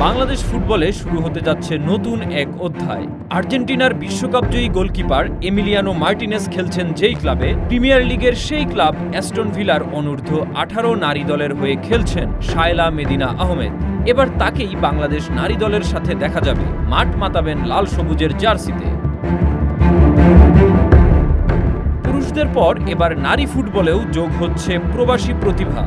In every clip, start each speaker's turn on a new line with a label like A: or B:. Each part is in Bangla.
A: বাংলাদেশ ফুটবলে শুরু হতে যাচ্ছে নতুন এক অধ্যায়। আর্জেন্টিনার বিশ্বকাপজয়ী গোলকিপার এমিলিয়ানো মার্টিনেজ খেলছেন যেই ক্লাবে, প্রিমিয়ার লিগের সেই ক্লাব অ্যাস্টন ভিলার অনূর্ধ্ব 18 নারী দলের হয়ে খেলছেন শায়লা মেদিনা আহমেদ। এবার তাকেই বাংলাদেশ নারী দলের সাথে দেখা যাবে, মাঠ মাতাবেন লাল সবুজের জার্সিতে। পুরুষদের পর এবার নারী ফুটবলেও যোগ হচ্ছে প্রবাসী প্রতিভা।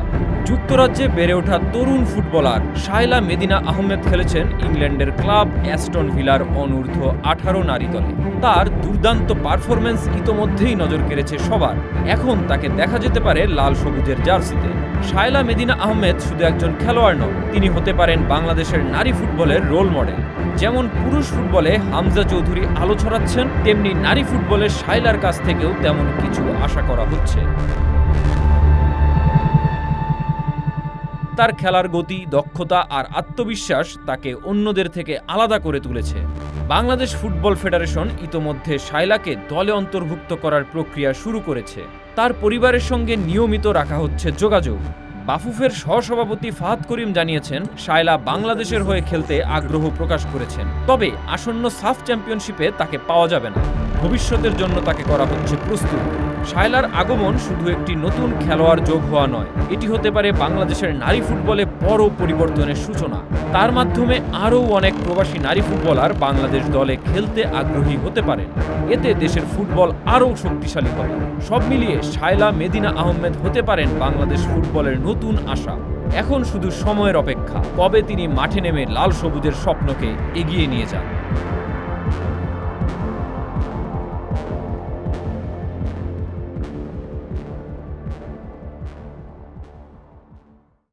A: যুক্তরাজ্যে বেড়ে ওঠা তরুণ ফুটবলার শায়লা মেদিনা আহমেদ খেলেছেন ইংল্যান্ডের ক্লাব অ্যাস্টন ভিলার অনূর্ধ্ব 18 নারী দলে। তার দুর্দান্ত পারফরমেন্স ইতোমধ্যেই নজর কেড়েছে সবার। এখন তাকে দেখা যেতে পারে লাল সবুজের জার্সিতে। শায়লা মেদিনা আহমেদ শুধু একজন খেলোয়াড় নন, তিনি হতে পারেন বাংলাদেশের নারী ফুটবলের রোল মডেল। যেমন পুরুষ ফুটবলে হামজা চৌধুরী আলো ছড়াচ্ছেন, তেমনি নারী ফুটবলে শায়লার কাছ থেকেও তেমন কিছু আশা করা হচ্ছে। তার খেলার গতি, দক্ষতা আর আত্মবিশ্বাস তাকে অন্যদের থেকে আলাদা করে তুলেছে। বাংলাদেশ ফুটবল ফেডারেশন ইতোমধ্যে শায়লাকে দলে অন্তর্ভুক্ত করার প্রক্রিয়া শুরু করেছে। তার পরিবারের সঙ্গে নিয়মিত রাখা হচ্ছে যোগাযোগ। বাফুফের সহসভাপতি ফাহাদ করিম জানিয়েছেন, শায়লা বাংলাদেশের হয়ে খেলতে আগ্রহ প্রকাশ করেছেন, তবে আসন্ন সাফ চ্যাম্পিয়নশিপে তাকে পাওয়া যাবে না। ভবিষ্যতের জন্য তাকে করা হচ্ছে প্রস্তুত। শায়লার আগমন শুধু একটি নতুন খেলোয়াড় যোগ হওয়া নয়, এটি হতে পারে বাংলাদেশের নারী ফুটবলে বড় পরিবর্তনের সূচনা। তার মাধ্যমে আরও অনেক প্রবাসী নারী ফুটবলার বাংলাদেশ দলে খেলতে আগ্রহী হতে পারেন। এতে দেশের ফুটবল আরও শক্তিশালী হবে। সব মিলিয়ে শায়লা মেদিনা আহমেদ হতে পারেন বাংলাদেশ ফুটবলের নতুন আশা। এখন শুধু সময়ের অপেক্ষা, কবে তিনি মাঠে নেমে লাল সবুজের স্বপ্নকে এগিয়ে নিয়ে যান।